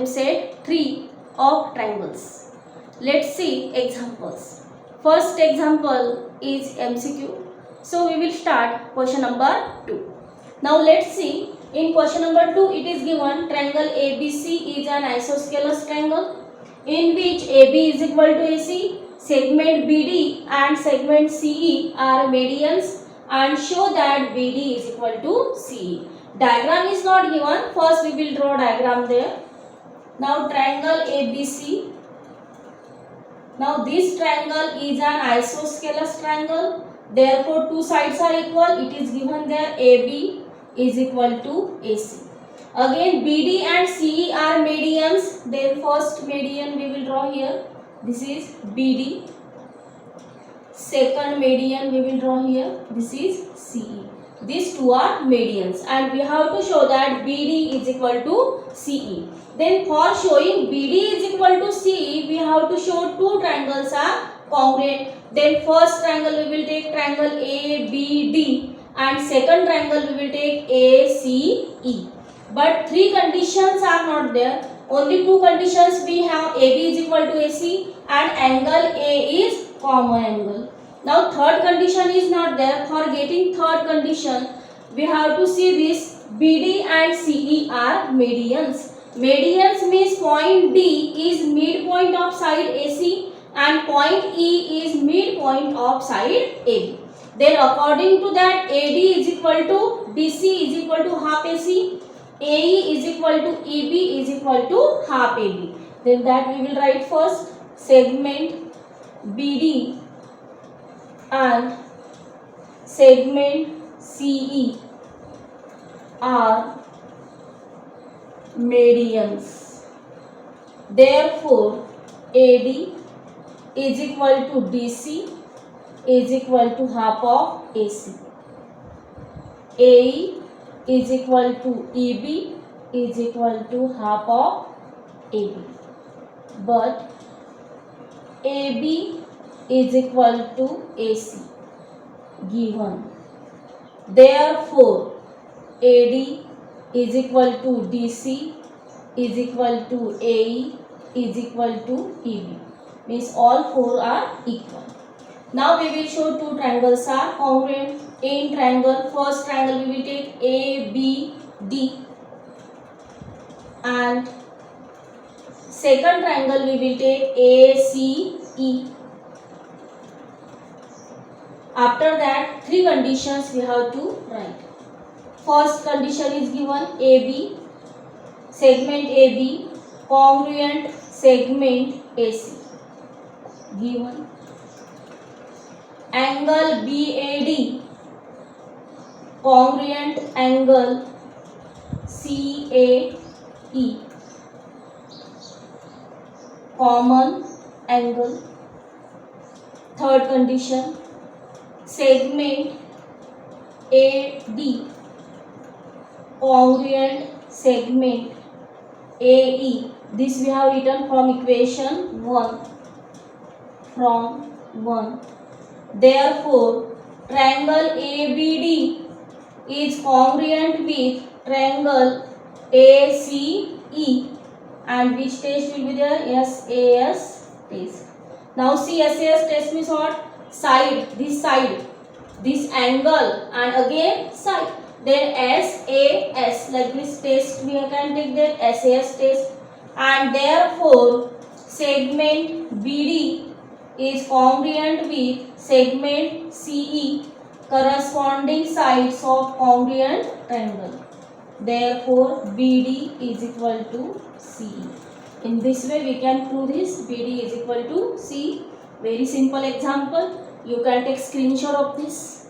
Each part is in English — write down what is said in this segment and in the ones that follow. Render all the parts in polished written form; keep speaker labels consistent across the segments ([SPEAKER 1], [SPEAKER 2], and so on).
[SPEAKER 1] problem set 3 of triangles. Let's see examples. First example is MCQ. So we will start question number 2. Now let's see, in question number 2 it is given triangle ABC is an isosceles triangle in which AB is equal to AC, segment BD and segment CE are medians and show that BD is equal to CE. Diagram is not given. First we will draw diagram there. Now triangle ABC. Now this triangle is an isosceles triangle. Therefore two sides are equal. It is given there AB is equal to AC. Again BD and CE are medians. Then first median we will draw here. This is BD. Second median we will draw here. This is CE. These two are medians and we have to show that BD is equal to CE. Then for showing BD is equal to CE, we have to show two triangles are congruent. Then first triangle we will take triangle ABD and second triangle we will take ACE. But three conditions are not there. Only two conditions we have: AB is equal to AC and angle A is common angle. Now third condition is not there. For getting third condition, we have to see this BD and CE are medians. Medians means point D is midpoint of side AC and point E is midpoint of side AB. Then according to that, AD is equal to DC is equal to half AC, AE is equal to EB is equal to half AB. Then that we will write first: segment BD and segment CE are medians. Therefore AD is equal to DC is equal to half of AC. AE is equal to EB is equal to half of AB. But AB is equal to AC given. Therefore AD is equal to DC is equal to AE is equal to EB. Means all four are equal. Now we will show two triangles are congruent. In triangle, first triangle we will take ABD and second triangle we will take ACE. After that, three conditions we have to write. First condition is given: AB, segment AB, congruent segment AC. Given angle BAD, congruent angle CAE, common angle. Third condition: segment AD, congruent segment AE. This we have written from equation 1. Therefore triangle ABD is congruent with triangle ACE, and which test will be there? SAS test. Now see, SAS test means what? Side, this angle and again side. Then SAS, like this test we can take that SAS test. And therefore segment BD is congruent with segment CE, corresponding sides of congruent triangle. Therefore BD is equal to CE. In this way we can prove this BD is equal to CE. Very simple example. You can take screenshot of this.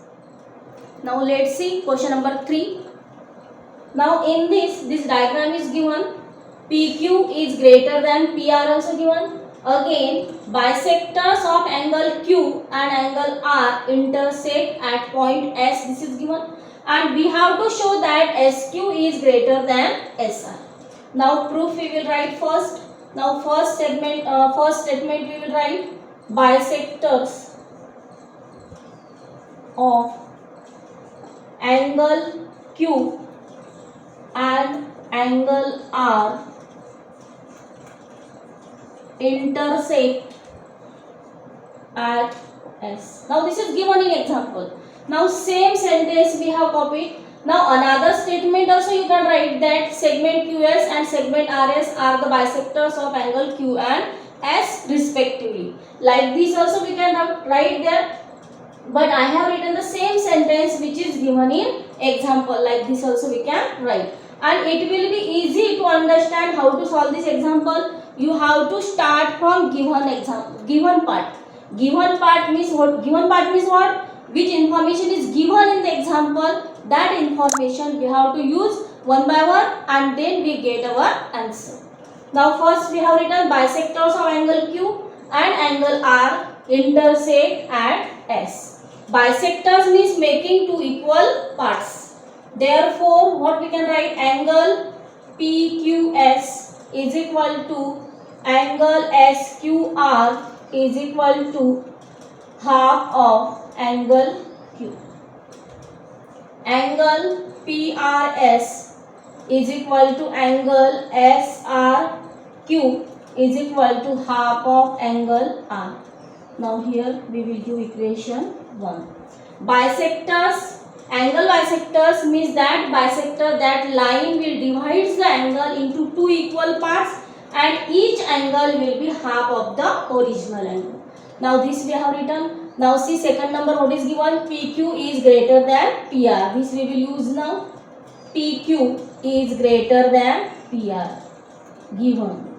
[SPEAKER 1] Now let's see question number 3. Now in this diagram is given. PQ is greater than PR also given. Again, bisectors of angle Q and angle R intersect at point S. This is given. And we have to show that SQ is greater than SR. Now proof we will write first. Now first statement we will write: bisectors of angle Q and angle R intersect at S. Now this is given in example. Now same sentence we have copied. Now another statement also you can write that segment QS and segment RS are the bisectors of angle Q and S respectively. Like this also we can write there. But I have written the same sentence which is given in example. Like this also we can write. And it will be easy to understand how to solve this example. You have to start from given example, given part. Given part means what? Given part means what? Which information is given in the example, that information we have to use one by one and then we get our answer. Now first we have written bisectors of angle Q and angle R intersect at S. Bisectors means making two equal parts. Therefore, what we can write? Angle PQS is equal to angle SQR is equal to half of angle Q. Angle PRS is equal to angle SRQ is equal to half of angle R. Now here we will do equation 1. Bisectors, angle bisectors means that bisector, that line will divide the angle into two equal parts and each angle will be half of the original angle. Now this we have written. Now see second number what is given? PQ is greater than PR. This we will use now. PQ is greater than PR. Given.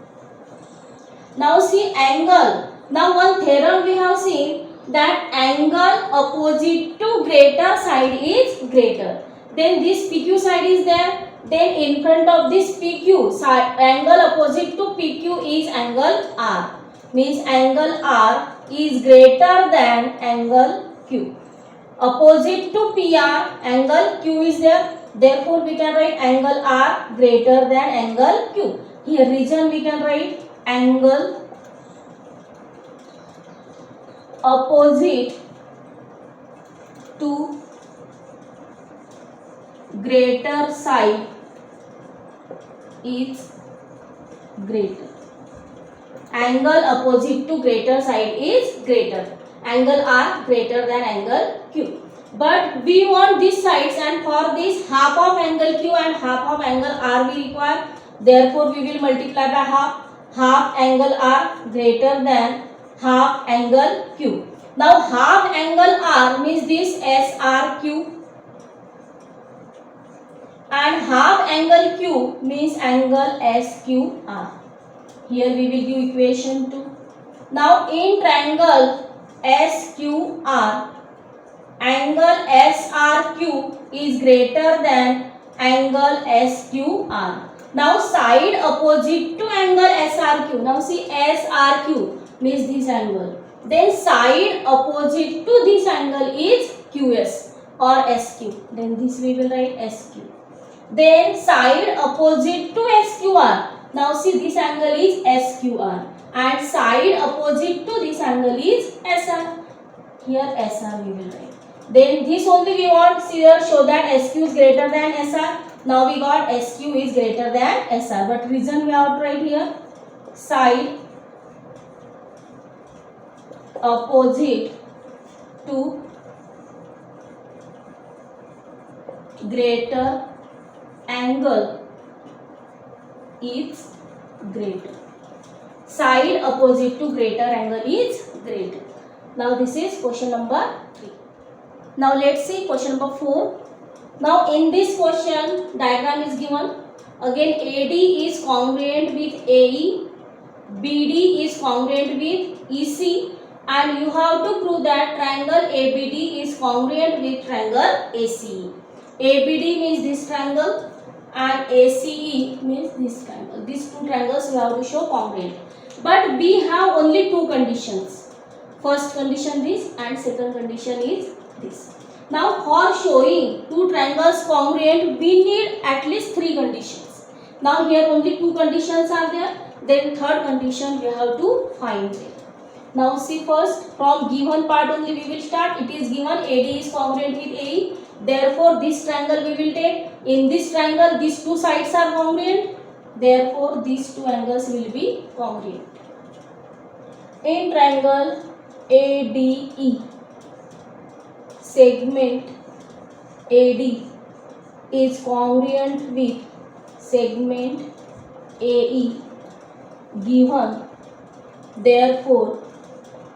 [SPEAKER 1] Now see angle. Now one theorem we have seen that angle opposite to greater side is greater. Then this PQ side is there. Then in front of this PQ side, angle opposite to PQ is angle R. Means angle R is greater than angle Q. Opposite to PR, angle Q is there. Therefore we can write angle R greater than angle Q. Here reason we can write angle opposite to greater side is greater. Angle opposite to greater side is greater. Angle R greater than angle Q. But we want these sides, and for this half of angle Q and half of angle R we require. Therefore we will multiply by half. Half angle R greater than half angle Q. Now half angle R means this SRQ and half angle Q means angle SQR. Here we will give equation 2. Now in triangle SQR, angle SRQ is greater than angle SQR. Now side opposite to angle SRQ. Now see SRQ means this angle. Then side opposite to this angle is QS or SQ. Then this we will write SQ. Then side opposite to SQR. Now see this angle is SQR and side opposite to this angle is SR. Here SR we will write. Then this only we want here show that SQ is greater than SR. Now we got SQ is greater than SR. But reason we have to write here. Side opposite to greater angle is greater. Side opposite to greater angle is greater. Now this is question number 3. Now let's see question number 4. Now in this question diagram is given. Again AD is congruent with AE, BD is congruent with EC, and you have to prove that triangle ABD is congruent with triangle ACE. ABD means this triangle and ACE means this triangle. These two triangles we have to show congruent. But we have only two conditions. First condition this and second condition is this. Now for showing two triangles congruent we need at least three conditions. Now here only two conditions are there. Then third condition we have to find it. Now see first from given part only we will start. It is given AD is congruent with AE. Therefore this triangle we will take. In this triangle these two sides are congruent. Therefore these two angles will be congruent. In triangle ADE, segment AD is congruent with segment AE given. Therefore,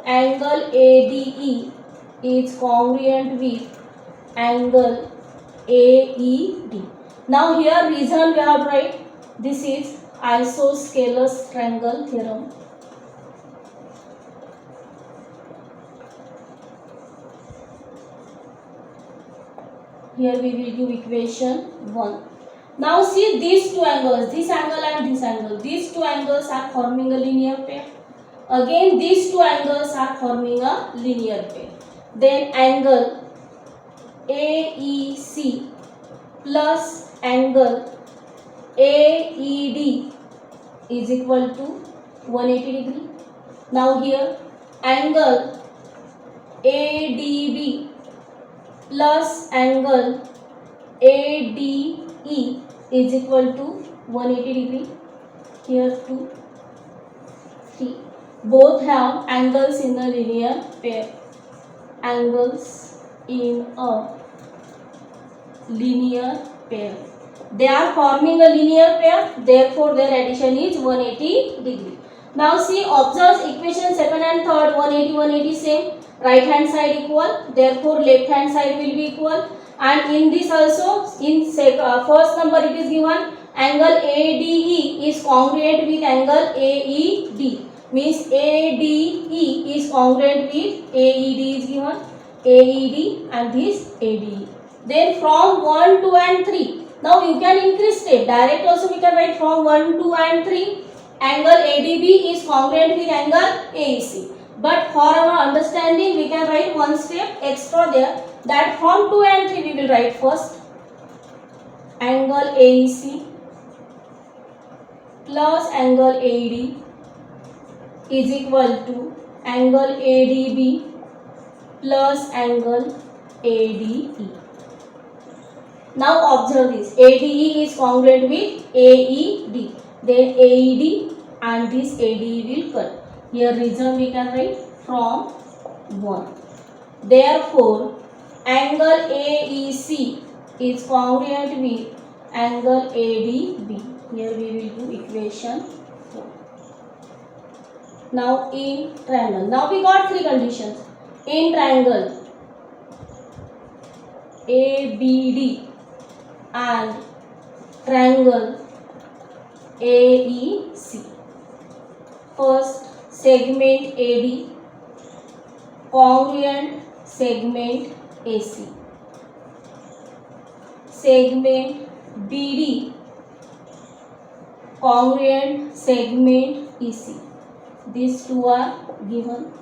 [SPEAKER 1] angle ADE is congruent with angle AED. Now here reason we have to write. This is isosceles triangle theorem. Here we will give equation 1. Now see these two angles, this angle and this angle. These two angles are forming a linear pair. Again these two angles are forming a linear pair. Then angle AEC plus angle AED is equal to 180 degree. Now here angle ADB plus angle ADE is equal to 180 degree. Here 2, 3. Both have angles in a linear pair. Angles in a linear pair. They are forming a linear pair, therefore their addition is 180 degree. Now see, observe equation second and third, 180, 180 same. Right hand side equal, therefore left hand side will be equal. And in this also, in first number it is given angle ADE is congruent with angle AED. Means ADE is congruent with AED is given, AED and this ADE. Then from 1, 2 and 3. Now you can increase step. Direct also we can write from 1, 2 and 3. Angle ADB is congruent with angle AEC. But for our understanding we can write one step extra there. That from 2 and 3 we will write first. Angle AEC plus angle AED is equal to angle ADB plus angle ADE. Now observe this. ADE is congruent with AED. Then AED and this ADE will cut. Here reason we can write from 1. Therefore, angle AEC is congruent with angle ADB. Here we will do equation 4. Now in triangle. Now we got 3 conditions. In triangle ABD and triangle AEC. First, segment AD congruent segment AC. Segment BD congruent segment EC. These two are given.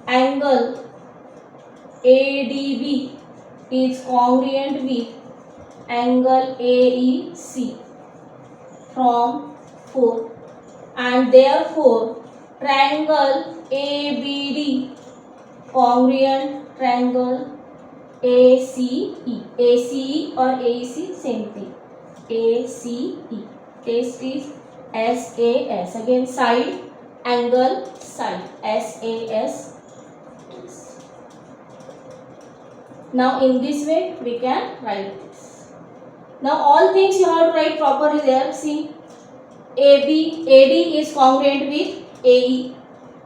[SPEAKER 1] Angle ADB is congruent with angle AEC from 4, and therefore triangle ABD congruent triangle ACE. ACE or AEC same thing. ACE. Test is SAS. Again side, angle, side. SAS. Now in this way we can write this. Now all things you have to write properly there. See, AD is congruent with AE.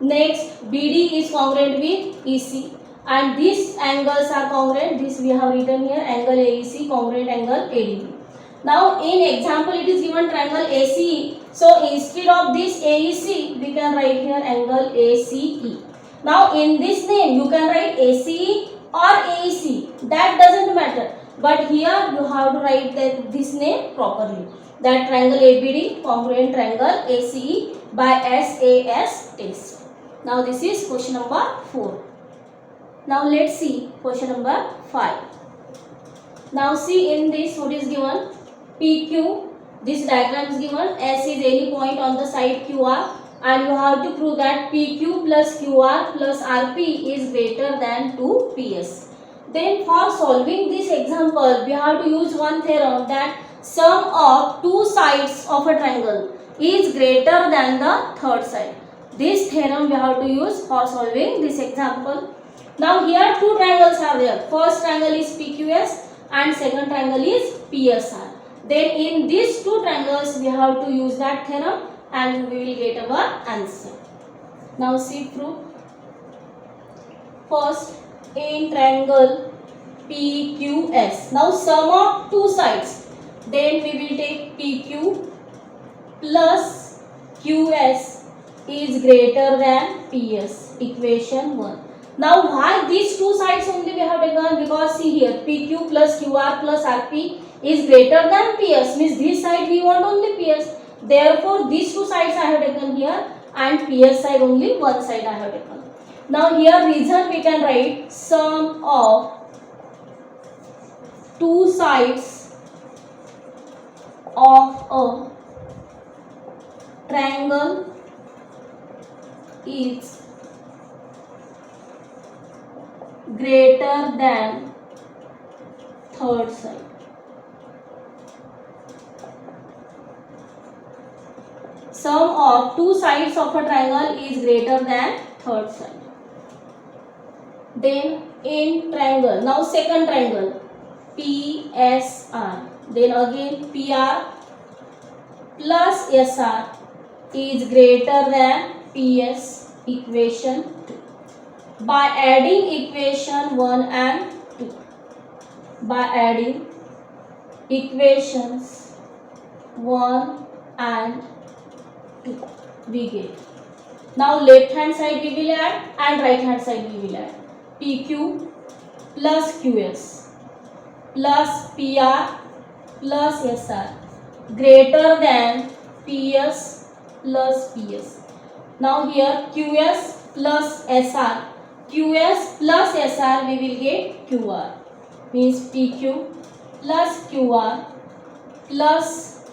[SPEAKER 1] Next, BD is congruent with EC. And these angles are congruent. This we have written here, angle AEC congruent angle ADB. Now in example it is given triangle ACE. So instead of this AEC we can write here angle ACE. Now in this name you can write ACE or AEC. That doesn't matter. But here you have to write this name properly. That triangle ABD congruent triangle ACE by SAS test. Now this is question number 4. Now let's see question number 5. Now see in this what is given. PQ, this diagram is given. S is any point on the side QR, and you have to prove that PQ plus QR plus RP is greater than 2PS. Then for solving this example, we have to use one theorem, that sum of two sides of a triangle is greater than the third side. This theorem we have to use for solving this example. Now here two triangles are there. First triangle is PQS and second triangle is PSR. Then in these two triangles we have to use that theorem and we will get our answer. Now see proof. First, in triangle PQS. Now sum of two sides. Then we will take PQ plus QS is greater than PS. Equation 1. Now why these two sides only we have taken? Because see here, PQ plus QR plus RP is greater than PS. Means this side we want only PS. Therefore these two sides I have taken here and PS side only one side I have taken. Now here reason we can write sum of two sides of a triangle is greater than third side. Sum of two sides of a triangle is greater than third side. Then in triangle, now second triangle PSR, then again PR plus SR is greater than PS. Equation 2. By adding equation 1 and 2, by adding equations 1 and 2 we get. Now left hand side we will add and right hand side we will add. PQ plus QS plus PR plus SR greater than PS plus PS. Now here QS plus SR, QS plus SR we will get QR, means PQ plus QR plus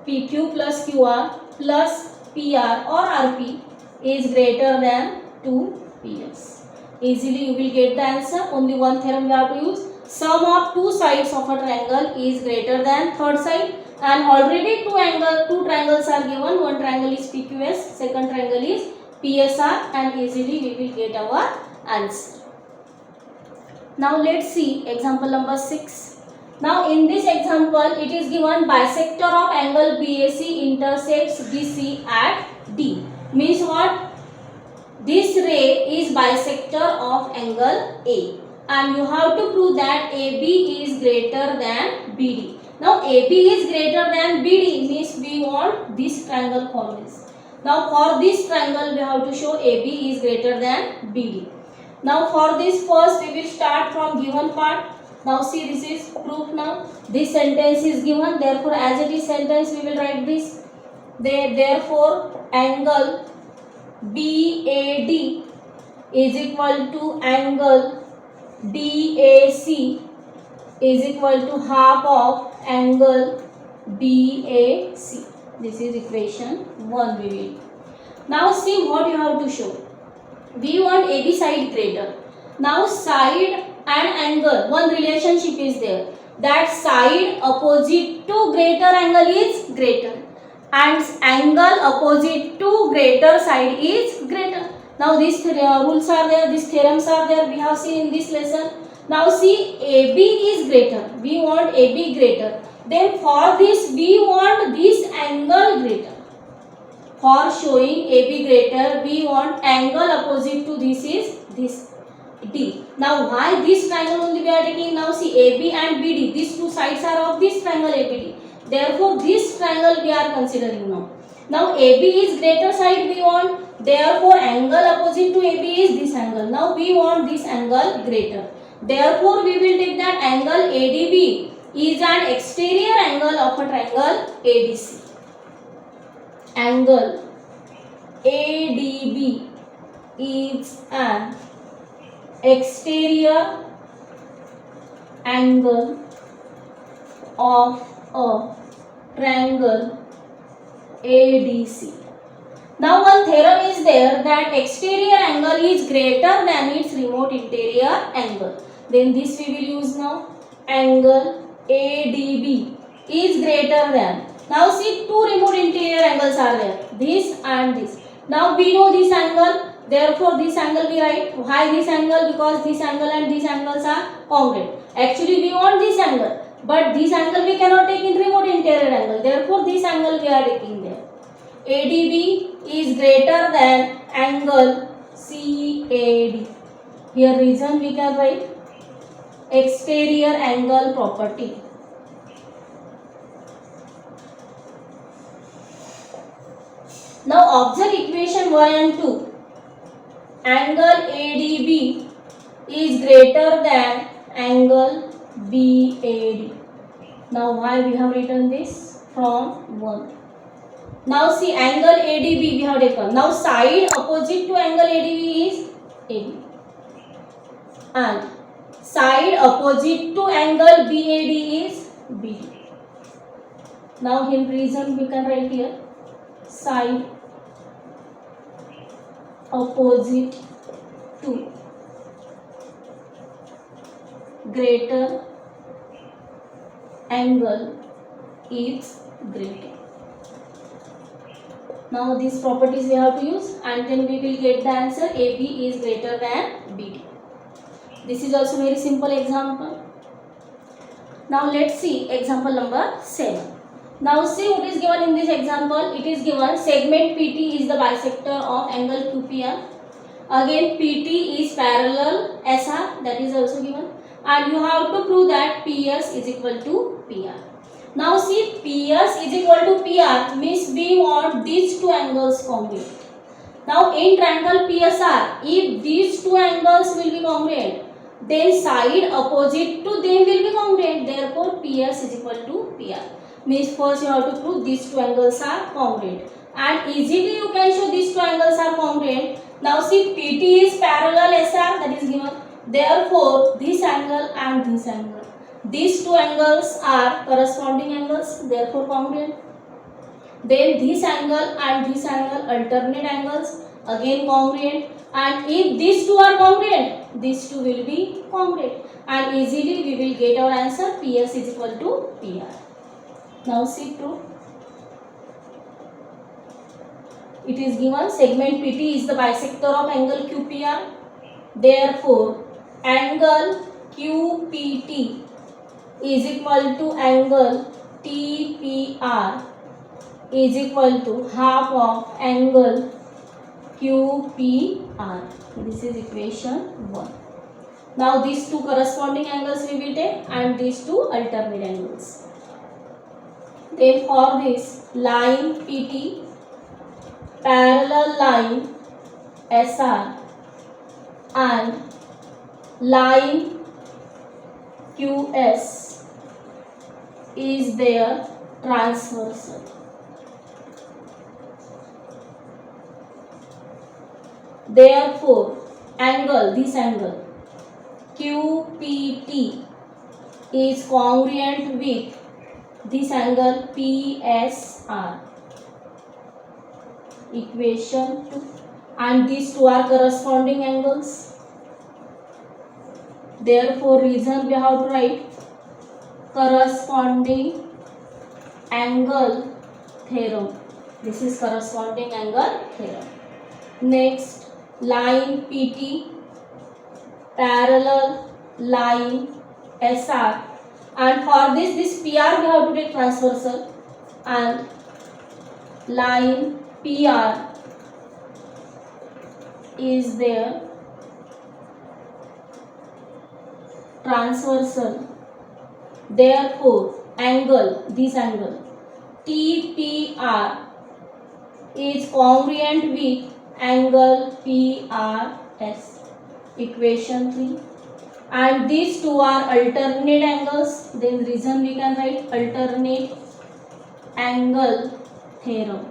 [SPEAKER 1] PQ plus QR plus PR or RP is greater than 2PS. Easily you will get the answer. Only one theorem we have to use. Sum of two sides of a triangle is greater than third side, and already two triangles are given. One triangle is PQS, second triangle is PSR, and easily we will get our answer. Now let's see example number 6. Now in this example it is given bisector of angle BAC intersects BC at D. Means what? This ray is bisector of angle A, and you have to prove that AB is greater than BD. Now AB is greater than BD means we want this triangle for this. Now for this triangle we have to show AB is greater than BD. Now for this first we will start from given part. Now see, this is proof. Now this sentence is given, therefore as it is sentence we will write this. Therefore angle BAD is equal to angle DAC is equal to half of angle BAC. This is equation 1 we will. Now see what you have to show. We want AB side greater. Now side and angle, one relationship is there. That side opposite to greater angle is greater, and angle opposite to greater side is greater. Now these rules are there, these theorems are there, we have seen in this lesson. Now see, AB is greater, we want AB greater. Then for this we want this angle greater. For showing AB greater, we want angle opposite to this is this D. Now why this triangle only we are taking? Now see, AB and BD, these two sides are of this triangle ABD. Therefore this triangle we are considering now. Now AB is greater side we want, therefore angle opposite to AB is this angle. Now we want this angle greater. Therefore we will take that angle ADB is an exterior angle of a triangle ADC. Angle ADB is an exterior angle of a triangle ADC. Now one theorem is there that exterior angle is greater than its remote interior angle. Then this we will use now. Angle ADB is greater than. Now see, two remote interior angles are there, this and this. Now we know this angle, therefore this angle we write. Why this angle? Because this angle and these angles are congruent. Actually we want this angle, but this angle we cannot take in remote interior angle, therefore this angle we are taking there. ADB is greater than angle CAD. Here reason we can write exterior angle property. Now observe equation 1 and 2. Angle ADB is greater than angle BAD. Now why we have written this? From 1. Now see, angle ADB we have taken. Now side opposite to angle ADB is AB. And side opposite to angle BAD is BD. Now in reason we can write here side opposite to greater angle is greater. Now these properties we have to use, and then we will get the answer AB is greater than BD. This is also very simple example. Now let's see example number 7. Now see what is given in this example. It is given segment PT is the bisector of angle QPR. Again PT is parallel SR, that is also given, and you have to prove that PS is equal to PR. Now see, PS is equal to PR means we want these two angles congruent. Now in triangle PSR, if these two angles will be congruent, then side opposite to them will be congruent. Therefore PS is equal to PR. Means first you have to prove these two angles are congruent, and easily you can show these two angles are congruent. Now see, PT is parallel SR, that is given. Therefore this angle and this angle, these two angles are corresponding angles, therefore congruent. Then this angle and this angle alternate angles, again congruent. And if these two are congruent, these two will be congruent, and easily we will get our answer PS is equal to PR. Now see proof. It is given segment PT is the bisector of angle QPR. Therefore angle QPT is equal to angle TPR is equal to half of angle QPR. This is equation 1. Now these two corresponding angles we will take, and these two alternate angles. Then for this line PT, parallel line SR, and line QS is their transversal. Therefore angle, this angle QPT is congruent with this angle PSR. Equation 2. And these two are corresponding angles. Therefore reason we have to write corresponding angle theorem. This is corresponding angle theorem. Next, line PT, parallel line SR, and for this PR we have to take transversal, and line PR is their transversal. Therefore angle, this angle TPR is congruent with angle PRS. Equation 3. And these two are alternate angles, then reason we can write alternate angle theorem.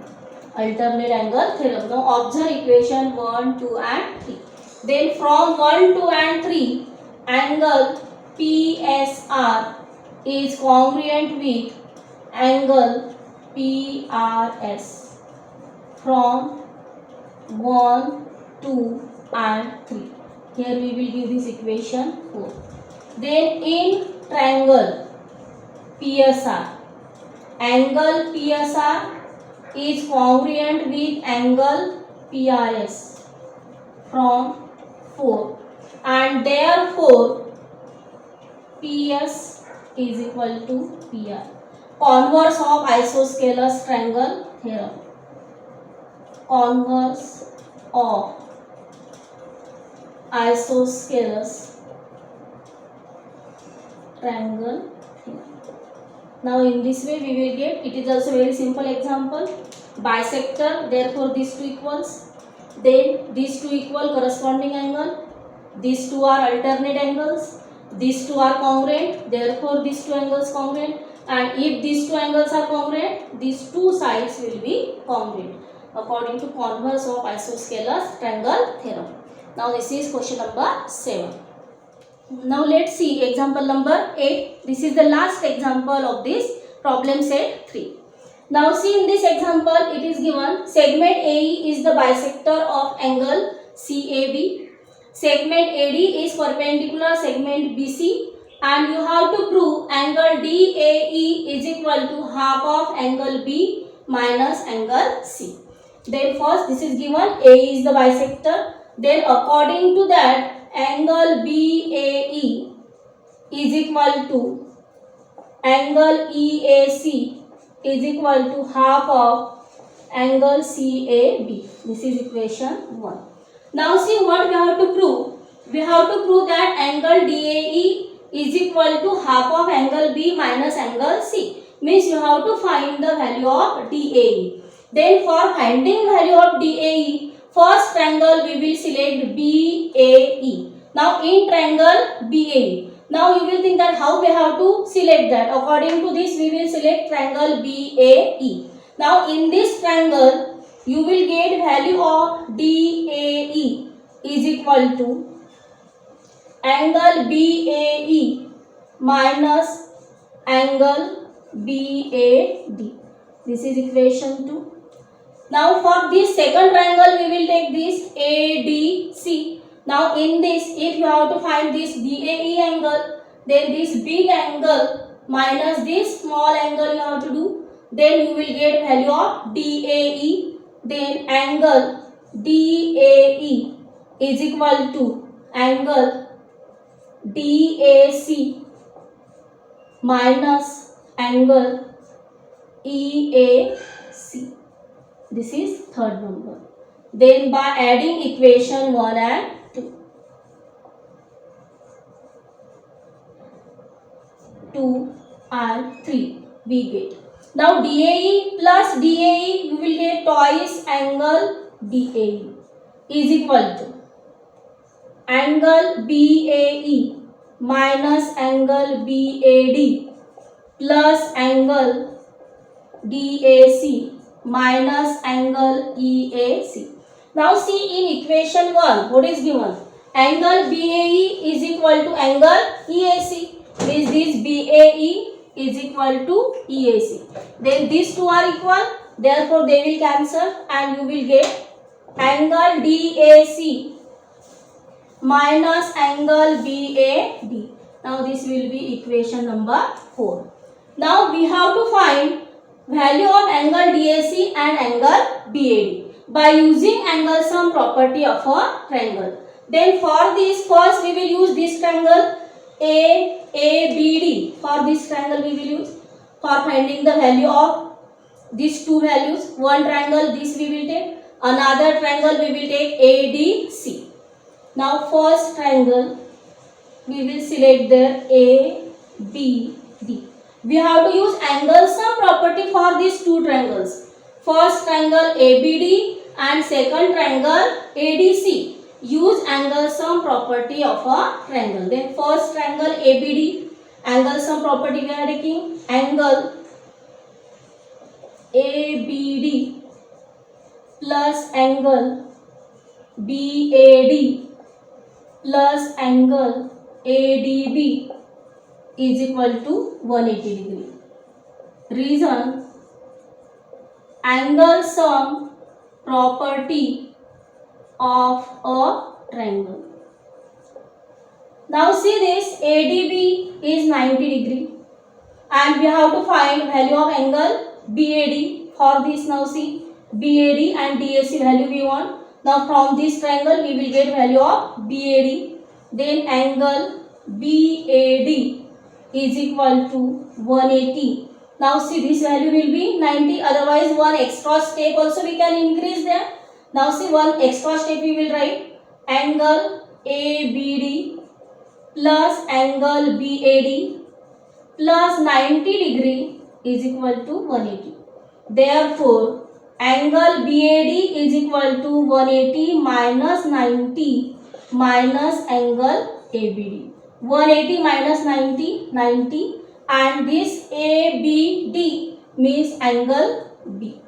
[SPEAKER 1] Alternate angle theorem. Now observe equation 1, 2 and 3. Then from 1, 2 and 3, angle PSR is congruent with angle PRS. From 1, 2 and 3. Here we will give this equation 4. Then in triangle PSR, angle PSR is congruent with angle PRS from 4, and therefore PS is equal to PR. Converse of isosceles triangle theorem. Converse of isosceles triangle theorem. Now in this way we will get, it is also very simple example, bisector, therefore these two equals, then these two equal corresponding angle, these two are alternate angles, these two are congruent, therefore these two angles congruent, and if these two angles are congruent, these two sides will be congruent according to converse of isosceles triangle theorem. Now this is question number 7. Now let's see example number 8. This is the last example of this problem set 3. Now see, in this example it is given segment AE is the bisector of angle CAB. Segment AD is perpendicular segment BC, and you have to prove angle DAE is equal to half of angle B minus angle C. Then first this is given, A is the bisector. Then according to that, angle BAE is equal to angle EAC is equal to half of angle CAB. This is equation 1. Now see what we have to prove. We have to prove that angle DAE is equal to half of angle B minus angle C. Means you have to find the value of DAE. Then for finding value of DAE, first triangle we will select BAE. Now in triangle BAE. Now you will think that how we have to select that. According to this we will select triangle BAE. Now in this triangle you will get value of DAE is equal to angle BAE minus angle BAD. This is equation 2. Now for this second triangle we will take this ADC. Now in this, if you have to find this BAE angle, then this big angle minus this small angle you have to do, then you will get value of DAE. Then angle DAE is equal to angle DAC minus angle EAC. This is third number. Then by adding equation 1 and 2 and 3 we get. Now DAE plus DAE you will get twice angle DAE is equal to angle BAE minus angle BAD plus angle DAC minus angle EAC. Now see in equation 1 what is given? Angle BAE is equal to angle EAC. Means this BAE is equal to EAC. Then these two are equal, therefore they will cancel and you will get angle DAC minus angle BAD. Now this will be equation number 4. Now we have to find value of angle DAC and angle BAD by using angle sum property of a triangle. Then for this, first we will use this triangle ABD. For this triangle we will use for finding the value of these two values. One triangle this we will take, another triangle we will take ADC. Now first triangle we will select there ABD. We have to use angle sum property for these two triangles. First triangle ABD and second triangle ADC. Use angle sum property of a triangle. Then first triangle ABD, angle sum property we are taking angle ABD plus angle BAD plus angle ADB is equal to 180 degree. Reason, angle sum property of a triangle. Now see this ADB is 90 degree and we have to find value of angle BAD. For this now see BAD and DAC value we want. Now from this triangle we will get value of BAD. Then angle BAD is equal to 180. Now see, this value will be 90. Otherwise one extra step also we can increase there. Now see, one extra step we will write angle ABD plus angle BAD plus 90 degree is equal to 180. Therefore, angle BAD is equal to 180 minus 90 minus angle ABD. 180 minus 90, 90, and this ABD means angle B.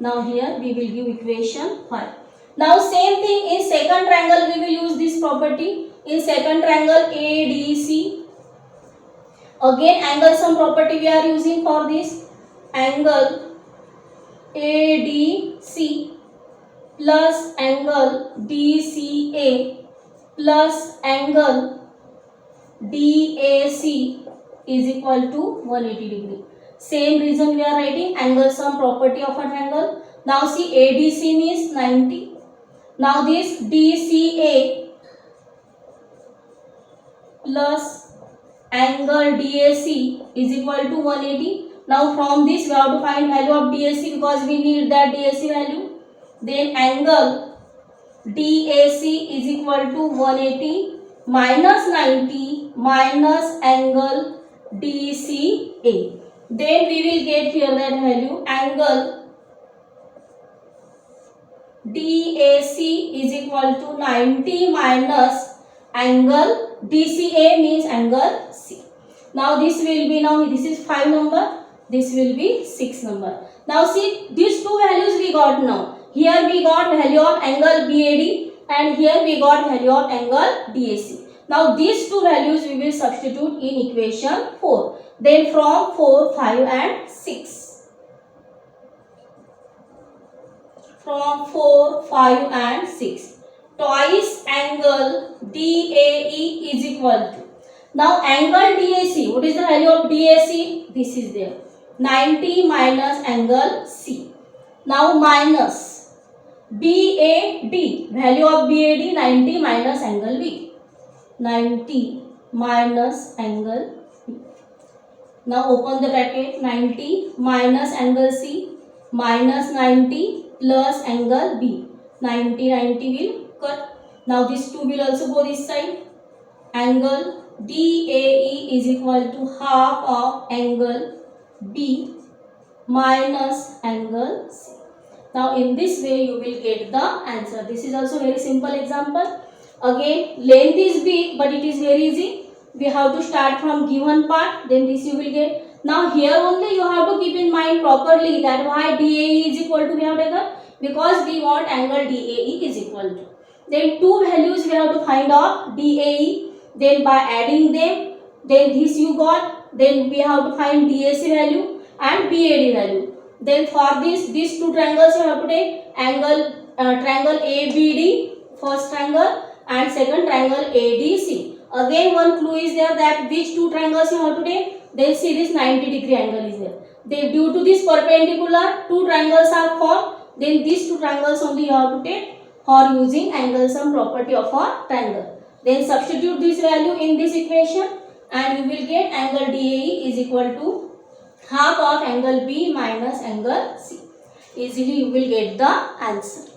[SPEAKER 1] Now here we will give equation 5. Now same thing in second triangle we will use this property. In second triangle ADC, again angle sum property we are using for this. Angle ADC plus angle DCA plus angle DAC is equal to 180 degree. Same reason we are writing angle sum property of a triangle. Now see, ADC means 90. Now this DCA plus angle DAC is equal to 180. Now from this we have to find value of DAC because we need that DAC value. Then angle DAC is equal to 180 minus 90 minus angle DCA. Then we will get here that value. Angle DAC is equal to 90 minus angle DCA means angle C. Now this will be, now this is 5 number, this will be 6 number. Now see, these two values we got now. Here we got value of angle BAD and here we got value of angle DAC. Now these two values we will substitute in equation 4. Then from 4, 5 and 6. From 4, 5 and 6. Twice angle DAE is equal to. Now angle DAC, what is the value of DAC? This is there. 90 minus angle C. Now minus BAD, value of BAD 90 minus angle B. 90 minus angle B. Now open the bracket. 90 minus angle C minus 90 plus angle B. 90, 90 will cut. Now this 2 will also go this side. Angle DAE is equal to half of angle B minus angle C. Now in this way you will get the answer. This is also very simple example. Again, length is big but it is very easy. We have to start from given part, then this you will get. Now here only you have to keep in mind properly that why DAE is equal to we have taken, because we want angle DAE is equal to. Then two values we have to find out DAE, then by adding them, then this you got, then we have to find DAC value and BAD value. Then for this, these two triangles you have to take angle triangle ABD, first triangle, and second triangle ADC. Again one clue is there that which two triangles you have to take. Then see this 90 degree angle is there. Then due to this perpendicular, two triangles are formed. Then these two triangles only you have to take for using angle sum property of a triangle. Then substitute this value in this equation and you will get angle DAE is equal to half of angle B minus angle C. Easily you will get the answer.